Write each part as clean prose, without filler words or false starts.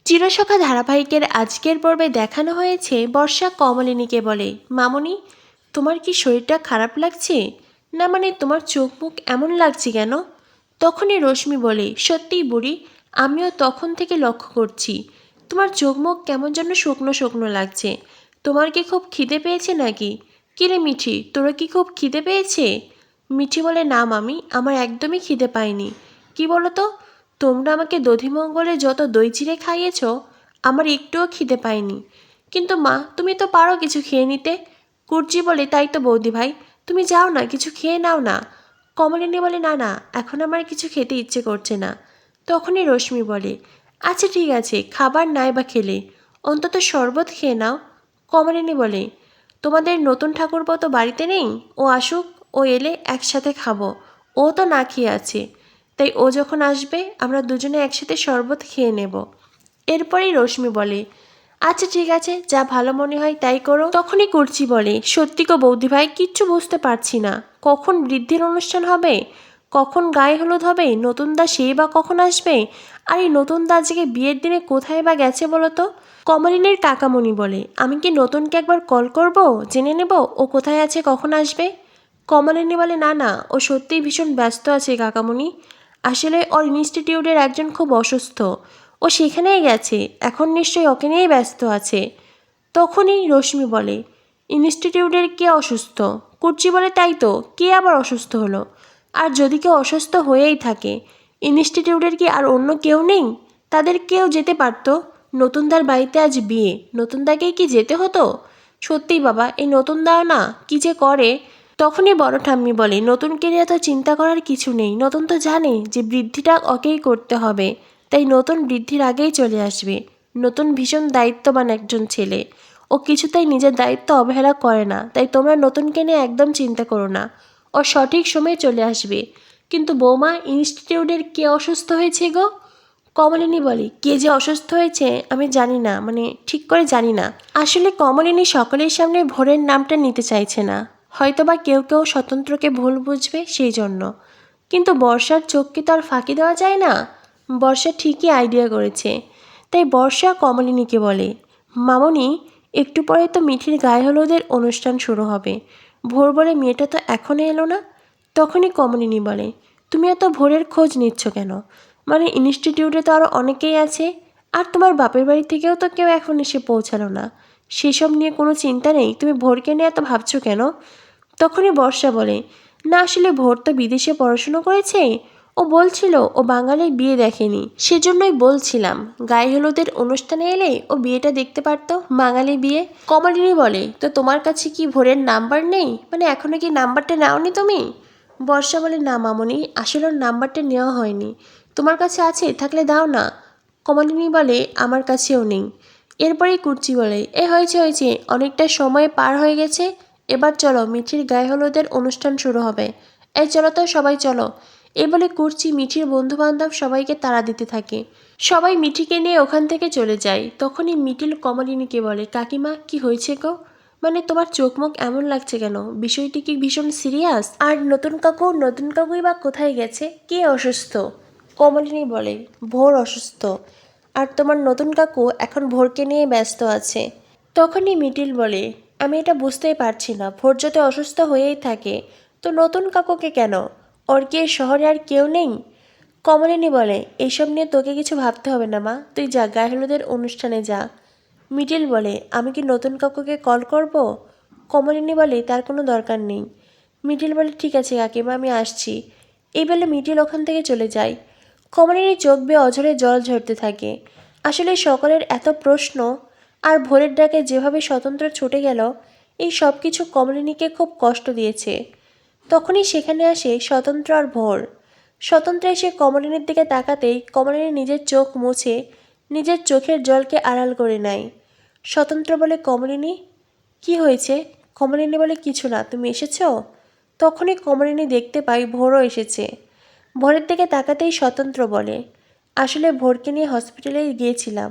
চিরসখা ধারাবাহিকের আজকের পর্বে দেখানো হয়েছে বর্ষা কমলিনীকে বলে, মামনি তোমার কি শরীরটা খারাপ লাগছে? না মানে তোমার চোখ মুখ এমন লাগছে কেন? তখনই রশ্মি বলে, সত্যিই বুড়ি, আমিও তখন থেকে লক্ষ্য করছি তোমার চোখ মুখ কেমন যেন শুকনো শুকনো লাগছে। তোমার কি খুব খিদে পেয়েছে নাকি? কিরে মিঠি, তোরা কি খুব খিদে পেয়েছে? মিঠি বলে, না মামি, আমার একদমই খিদে পায়নি। কি বলো তো, তোমরা আমাকে দধিমঙ্গলে যত দই চিড়ে খাইয়েছ, আমার একটুও খিদে পায়নি। কিন্তু মা, তুমি তো পারো কিছু খেয়ে নিতে। কুর্চি বলে, তাই তো বৌদি ভাই, তুমি যাও না, কিছু খেয়ে নাও না। কমলিনী বলে, না না, এখন আমার কিছু খেতে ইচ্ছে করছে না। তখনই রশ্মি বলে, আচ্ছা ঠিক আছে, খাবার নাই বা খেলে অন্তত শরবত খেয়ে নাও। কমলিনী বলে, তোমাদের নতুন ঠাকুরপো তো বাড়িতে নেই, ও আসুক, ও এলে একসাথে খাবো। ও তো না খেয়ে আছে, তাই ও যখন আসবে আমরা দুজনে একসাথে শরবত খেয়ে নেব। এরপরেই রশ্মি বলে, আচ্ছা ঠিক আছে, যা ভালো মনে হয় তাই করো। তখনই কুর্চি বলে, সত্যি গো বৌদি ভাই, কিচ্ছু বুঝতে পারছি না, কখন বৃদ্ধির অনুষ্ঠান হবে, কখন গায়ে হলুদ হবে, নতুন দা সেই বা কখন আসবে, আর এই নতুন দা আজকে বিয়ের দিনে কোথায় বা গেছে বলো তো? কমলিনীর কাকামণি বলে, আমি কি নতুনকে একবার কল করব, জেনে নেব ও কোথায় আছে, কখন আসবে? কমলিনী বলে, না না, ও সত্যিই ভীষণ ব্যস্ত আছে কাকামণি। আসলে ওর ইনস্টিটিউটের একজন খুব অসুস্থ, ও সেখানেই গেছে, এখন নিশ্চয়ই ওকে নিয়েই ব্যস্ত আছে। তখনই রশ্মি বলে, ইনস্টিটিউটের কে অসুস্থ? কুর্চি বলে, তাই তো, কে আবার অসুস্থ হলো? আর যদি কেউ অসুস্থ হয়েই থাকে, ইনস্টিটিউটের কি আর অন্য কেউ নেই? তাদের কেউ যেতে পারতো। নতুনদার বাড়িতে আজ বিয়ে, নতুনদাকেই কি যেতে হতো? সত্যিই বাবা, এই নতুন দাও না কি যে করে। তখনই বড় ঠাম্মি বলে, নতুনকে নিয়ে তো চিন্তা করার কিছু নেই, নতুন তো জানে যে বৃদ্ধিটা ওকেই করতে হবে, তাই নতুন বৃদ্ধির আগেই চলে আসবে। নতুন ভীষণ দায়িত্ববান একজন ছেলে, ও কিছুতেই নিজের দায়িত্ব অবহেলা করে না, তাই তোমরা নতুনকে নিয়ে একদম চিন্তা করো না, ও সঠিক সময়ে চলে আসবে। কিন্তু বৌমা, ইনস্টিটিউটের কে অসুস্থ হয়েছে গো? কমলিনী বলে, কে যে অসুস্থ হয়েছে আমি জানি না, মানে ঠিক করে জানি না। আসলে কমলিনী সকলের সামনে ভোরের নামটা নিতে চাইছে না, হয়তোবা কেউ কেউ স্বতন্ত্রকে ভুল বুঝবে সেই জন্য। কিন্তু বর্ষার চোখকে তো আর ফাঁকি দেওয়া যায় না। বর্ষা ঠিকই আইডিয়া করেছে, তাই বর্ষা কমলিনীকে বলে, মামনি, একটু পরে তো মিঠির গায়ে হলুদের অনুষ্ঠান শুরু হবে, ভোর বলে মেয়েটা তো এখনও এলো না। তখনই কমলিনী বলে, তুমি এত ভোরের খোঁজ নিচ্ছ কেন? মানে ইনস্টিটিউটে তো আরও অনেকেই আছে, আর তোমার বাপের বাড়ি থেকেও তো কেউ এখন এসে পৌঁছালো না, সেসব নিয়ে কোনো চিন্তা নেই, তুমি ভোরকে নিয়ে এত ভাবছো কেন? তখনই বর্ষা বলে, না আসলে ভোর তো বিদেশে পড়াশুনো করেছে, ও বলছিল ও বাঙালির বিয়ে দেখেনি, সেজন্যই বলছিলাম গায়ে হলুদের অনুষ্ঠানে এলে ও বিয়েটা দেখতে পারতো, বাঙালি বিয়ে। কমলিনী বলে, তো তোমার কাছে কি ভোরের নাম্বার নেই, মানে এখনো কি নাম্বারটা নাওনি তুমি? বর্ষা বলে, না মামনি, আসলে ওর নাম্বারটা নেওয়া হয়নি, তোমার কাছে আছে, থাকলে দাও না। কমলিনী বলে, আমার কাছেও নেই। এরপরেই কুর্চি বলে, হয়েছে হয়েছে, অনেকটা সময় পার হয়ে গেছে, এবার চলো, মিঠির গায়ে হলুদের অনুষ্ঠান শুরু হবে। চলো তো সবাই চলো। এ বলে কুর্চি মিঠির বন্ধুবান্ধব সবাইকে তাড়া দিতে থাকে। সবাই মিঠিকে নিয়ে ওখান থেকে চলে যায়। তখনই মিঠিল কমলিনীকে বলে, কাকিমা কি হয়েছে গো? মানে তোমার চোখ মুখ এমন লাগছে কেন? বিষয়টি কি ভীষণ সিরিয়াস? আর নতুন কাকুই বা কোথায় গেছে? কে অসুস্থ? কমলিনী বলে, ভোর অসুস্থ, আর তোমার নতুন কাকু এখন ভোরকে নিয়ে ব্যস্ত আছে। তখনই মিটিল বলে, আমি এটা বুঝতেই পারছি না, ভোর যদি অসুস্থ হয়েই থাকে তো নতুন কাকুকে কেন? ওর কি এই শহরে আর কেউ নেই? কমলিনী বলে, এইসব নিয়ে তোকে কিছু ভাবতে হবে না মা, তুই যা, গায়ে হলুদের অনুষ্ঠানে যা। মিটিল বলে, আমি কি নতুন কাকুকে কল করব? কমলিনী বলে, তার কোনো দরকার নেই। মিটিল বলে, ঠিক আছে কাকিমা, আমি আসছি। এই বলে মিটিল ওখান থেকে চলে যায়। কমলিনীর চোখ বেয়ে অঝরে জল ঝরতে থাকে। আসলে সকলের এত প্রশ্ন আর ভোরের ডাকে যেভাবে স্বতন্ত্র ছুটে গেল, এই সব কিছু কমলিনীকে খুব কষ্ট দিয়েছে। তখনই সেখানে আসে স্বতন্ত্র আর ভোর। স্বতন্ত্র এসে কমলিনীর দিকে তাকাতেই কমলিনী নিজের চোখ মুছে নিজের চোখের জলকে আড়াল করে নেয়। স্বতন্ত্র বলে, কমলিনী কি হয়েছে? কমলিনী বলে, কিছু না, তুমি এসেছো? তখনই কমলিনী দেখতে পাই ভোরও এসেছে। ভোরের দিকে তাকাতেই স্বতন্ত্র বলে, আসলে ভোরকে নিয়ে হসপিটালে গিয়েছিলাম,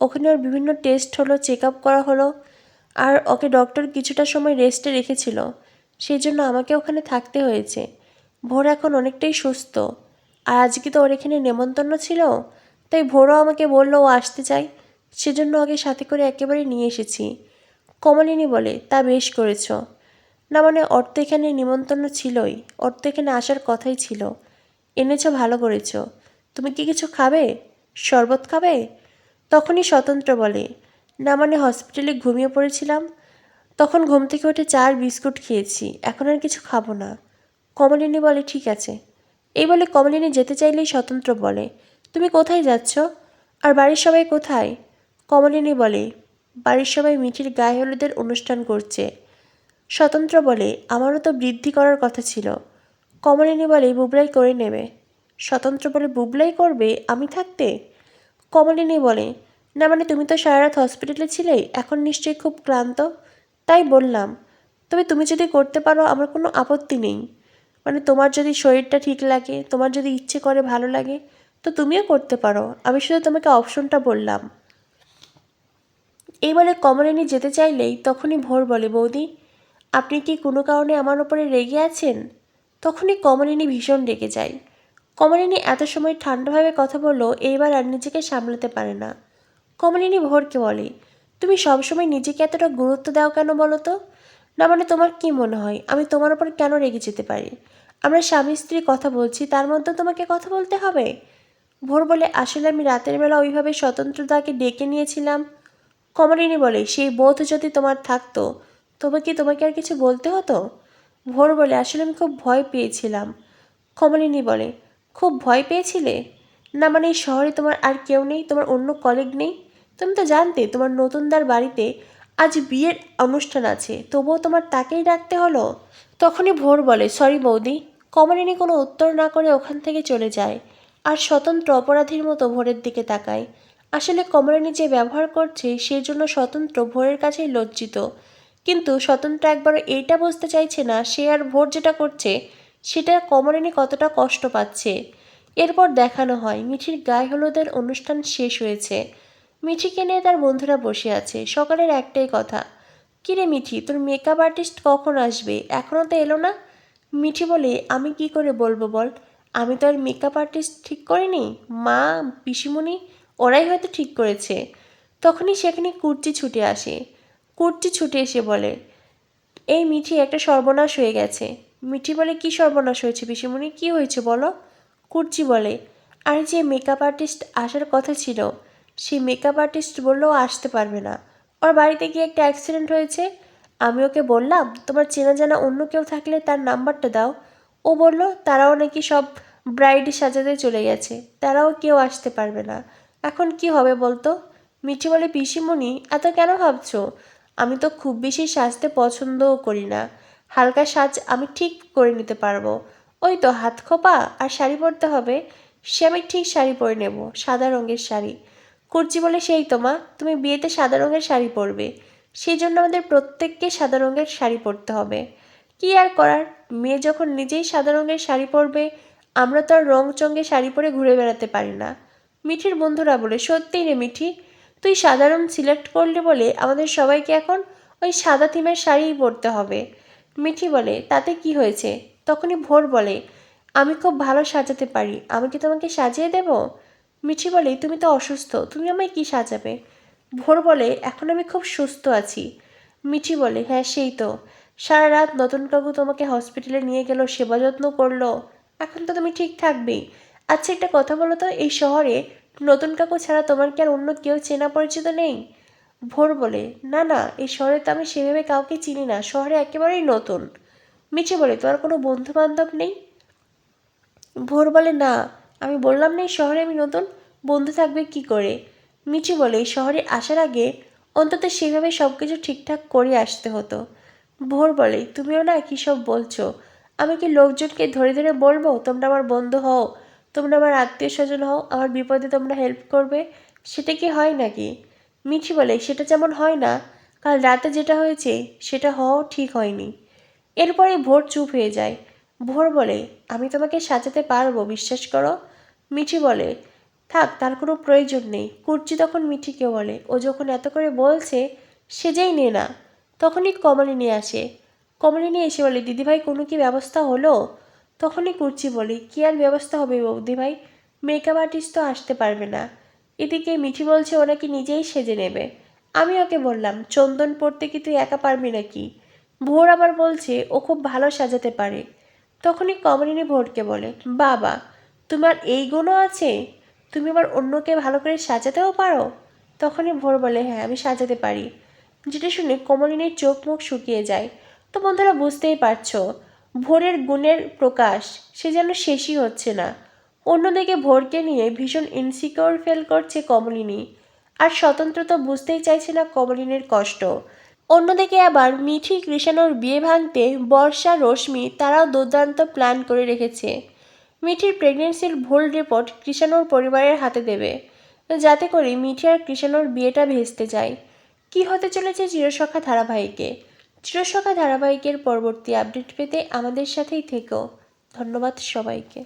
ওখানে ওর বিভিন্ন টেস্ট হলো, চেক আপ করা হলো, আর ওকে ডক্টর কিছুটা সময় রেস্টে রেখেছিল, সেই জন্য আমাকে ওখানে থাকতে হয়েছে। ভোর এখন অনেকটাই সুস্থ, আর আজকে তো ওর এখানে নেমন্তন্ন ছিল, তাই তাই ভোরও আমাকে বলল ও আসতে চায়, সেজন্য ওকে সাথে করে একেবারে নিয়ে এসেছি। কমলিনী বলে, তা বেশ করেছ। না মানে ওর তো এখানে নিমন্ত্রণ ছিলই, ওর তো এখানে আসার কথাই ছিল। এনেছ, ভালো করেছ। তুমি কি কিছু খাবে? শরবত খাবে? তখনই স্বতন্ত্র বলে, না মানে হসপিটালে ঘুমিয়ে পড়েছিলাম, তখন ঘুম থেকে উঠে চা আর বিস্কুট খেয়েছি, এখন আর কিছু খাবো না। কমলিনী বলে, ঠিক আছে। এই বলে কমলিনী যেতে চাইলেই স্বতন্ত্র বলে, তুমি কোথায় যাচ্ছ? আর বাড়ির সবাই কোথায়? কমলিনী বলে, বাড়ির সবাই মিঠির গায়ে হলুদের অনুষ্ঠান করছে। স্বতন্ত্র বলে, আমারও তো বৃদ্ধি করার কথা ছিল। কমলিনী বলে, বুবলাই করে নেবে। স্বতন্ত্র বলে, বুবলাই করবে আমি থাকতে? কমলিনী বলে, না মানে তুমি তো সারা রাত হসপিটালে ছিলে, এখন নিশ্চয়ই খুব ক্লান্ত, তাই বললাম। তবে তুমি যদি করতে পারো আমার কোনো আপত্তি নেই, মানে তোমার যদি শরীরটা ঠিক লাগে, তোমার যদি ইচ্ছে করে, ভালো লাগে, তো তুমিও করতে পারো, আমি শুধু তোমাকে অপশনটা বললাম। এই বলে কমলিনী যেতে চাইলেই তখনই ভোর বলে, বৌদি আপনি কি কোনো কারণে আমার ওপরে রেগে আছেন? তখনই কমলিনী ভীষণ রেগে যায়। কমলিনী এত সময় ঠান্ডাভাবে কথা বললো, এইবার আর নিজেকে সামলাতে পারে না। কমলিনী ভোরকে বলে, তুমি সবসময় নিজেকে এতটা গুরুত্ব দাও কেন বলো তো? না মানে তোমার কি মনে হয় আমি তোমার ওপর কেন রেগে যেতে পারি? আমরা স্বামী স্ত্রী কথা বলছি, তার মধ্যে তোমাকে কথা বলতে হবে? ভোর বলে, আসলে আমি রাতের বেলা ওইভাবে স্বতন্ত্রতাকে ডেকে নিয়েছিলাম। কমলিনী বলে, সেই বোধ যদি তোমার থাকতো তবে কি তোমাকে আর কিছু বলতে হতো? ভোর বলে, আসলে আমি খুব ভয় পেয়েছিলাম। কমলিনী বলে, খুব ভয় পেয়েছিলে? না মানে এই শহরে তোমার আর কেউ নেই, তোমার অন্য কলিগ নেই? তুমি তো জানতে তোমার নতুনদার বাড়িতে আজ বিয়ের অনুষ্ঠান আছে, তবুও তোমার তাকেই ডাকতে হলো? তখনই ভোর বলে, সরি বৌদি। কমলিনী কোনো উত্তর না করে ওখান থেকে চলে যায়। আর স্বতন্ত্র অপরাধীর মতো ভোরের দিকে তাকায়। আসলে কমলিনী যে ব্যবহার করছে সেই জন্য স্বতন্ত্র ভোরের কাছেই লজ্জিত। কিন্তু স্বতন্ত্র একবারও এইটা বুঝতে চাইছে না সে আর ভোর যেটা করছে সেটা কমলিনী কতটা কষ্ট পাচ্ছে। এরপর দেখানো হয় মিঠির গায়ে হলুদের অনুষ্ঠান শেষ হয়েছে। মিঠিকে নিয়ে তার বন্ধুরা বসে আছে। সকালের একটাই কথা, কিরে মিঠি, তোর মেকআপ আর্টিস্ট কখন আসবে? এখনও তো এলো না। মিঠি বলে, আমি কি করে বলবো বল, আমি তো আর মেকআপ আর্টিস্ট ঠিক করিনি, মা, পিসিমণি ওরাই হয়তো ঠিক করেছে। তখনই সেখানে কুর্চি ছুটে আসে। কুর্চি ছুটে এসে বলে, এই মিঠি, একটা সর্বনাশ হয়ে গেছে। মিঠি বলে, কি সর্বনাশ হয়েছে পিসিমণি, কি হয়েছে বলো? কুর্চি বলে, আর যে মেকআপ আর্টিস্ট আসার কথা ছিল সেই মেকআপ আর্টিস্ট বললো ও আসতে পারবে না, ওর বাড়িতে গিয়ে একটা অ্যাক্সিডেন্ট হয়েছে। আমি ওকে বললাম তোমার চেনা জানা অন্য কেউ থাকলে তার নাম্বারটা দাও। ও বলল তারাও নাকি সব ব্রাইড সাজাতে চলে গেছে, তারাও কেউ আসতে পারবে না। এখন কি হবে বলতো? মিঠি বলে, পিসিমণি এত কেন ভাবছো? আমি তো খুব বেশি সাজতে পছন্দও করি না, হালকা সাজ আমি ঠিক করে নিতে পারবো। ওই তো হাত খোপা আর শাড়ি পরতে হবে, সে আমি ঠিক শাড়ি পরে নেব, সাদা রঙের শাড়ি। কুর্চি বলে, সেই তো মা, তুমি বিয়েতে সাদা রঙের শাড়ি পরবে, সেই জন্য আমাদের প্রত্যেককে সাদা রঙের শাড়ি পরতে হবে। কি আর করার, মেয়ে যখন নিজেই সাদা রঙের শাড়ি পরবে, আমরা তো আর রং চঙে শাড়ি পরে ঘুরে বেড়াতে পারি না। মিঠির বন্ধুরা বলে, সত্যিই রে মিঠি, তুই সাদা রং সিলেক্ট করলি বলে আমাদের সবাইকে এখন ওই সাদা থিমের শাড়িই পরতে হবে। মিঠি বলে, তাতে কি হয়েছে? তখনই ভোর বলে, আমি খুব ভালো সাজাতে পারি, আমি কি তোমাকে সাজিয়ে দেব? মিঠি বলে, তুমি তো অসুস্থ, তুমি আমায় কি সাজাবে? ভোর বলে, এখন আমি খুব সুস্থ আছি। মিঠি বলে, হ্যাঁ সেই তো, সারা রাত নতুন কাকু তোমাকে হসপিটালে নিয়ে গেল, সেবা যত্ন করলো, এখন তো তুমি ঠিক থাকবেই। আচ্ছা একটা কথা বলো তো, এই শহরে নতুন কাকু ছাড়া তোমার কি আর অন্য কেউ চেনা পরিচিত নেই? ভোর বলে, না না, এই শহরে তো আমি সেভাবে কাউকে চিনি না, শহরে একেবারেই নতুন। মিঠি বলে, তোমার কোনো বন্ধু বান্ধব নেই? ভোর বলে, না, আমি বললাম না এই শহরে আমি নতুন, বন্ধু থাকবে কি করে? মিঠি বলে, এই শহরে আসার আগে অন্তত সেভাবে সব কিছু ঠিকঠাক করে আসতে হতো। ভোর বলে, তুমিও না কী সব বলছো, আমি কি লোকজনকে ধরে ধরে বলবো তোমরা আমার বন্ধু হও, তোমরা আমার আত্মীয় স্বজন হও, আমার বিপদে তোমরা হেল্প করবে? সেটা কি হয় নাকি? মিঠি বলে, সেটা যেমন হয় না, কাল রাতে যেটা হয়েছে সেটা হওয়াও ঠিক হয়নি। এরপরে ভোর চুপ হয়ে যায়। ভোর বলে, আমি তোমাকে সাজাতে পারবো, বিশ্বাস করো। মিঠি বলে, থাক, তার কোনো প্রয়োজন নেই। কুর্চি তখন মিঠিকে বলে, ও যখন এত করে বলছে সেজেই নে না। তখনই কমলিনী আসে। কমলিনী এসে বলে, দিদিভাই কোনো কি ব্যবস্থা হলো? তখনই কুর্চি বলে, কি আর ব্যবস্থা হবে বৌদিভাই, মেকআপ আর্টিস্ট তো আসতে পারবে না। এদিকে মিঠি বলছে ও নাকি নিজেই সেজে নেবে। আমি ওকে বললাম, চন্দন পড়তে কি তুই একা পারবি নাকি? ভোর আবার বলছে ও খুব ভালো সাজাতে পারে। তখনই কমলিনী ভোরকে বলে, বাবা, তোমার এই গুণও আছে? তুমি আবার অন্যকে ভালো করে সাজাতেও পারো? তখনই ভোর বলে, হ্যাঁ, আমি সাজাতে পারি। যেটা শুনে কমলিনীর চোখ মুখ শুকিয়ে যায়। তো বন্ধুরা, বুঝতেই পারছো ভোরের গুণের প্রকাশ সে যেন শেষই হচ্ছে না। অন্যদিকে ভোরকে নিয়ে ভীষণ ইনসিকিউর ফিল করছে কমলিনী। আর স্বতন্ত্র তো বুঝতেই চাইছে না কমলিনীর কষ্ট। অন্যদিকে আবার মিঠি কৃষাণুর বিয়ে ভাঙতে বর্ষা রশ্মি তারাও দুর্দান্ত প্ল্যান করে রেখেছে। মিঠির প্রেগনেন্সির ভুল রিপোর্ট কৃষাণুর পরিবারের হাতে দেবে, যাতে করে মিঠি আর কৃষাণুর বিয়েটা ভেস্তে যায়। কি হতে চলেছে চিরসখা ধারাবাহিকে? চিরসখা ধারাবাহিকের পরবর্তী আপডেট পেতে আমাদের সাথেই থেকো। ধন্যবাদ সবাইকে।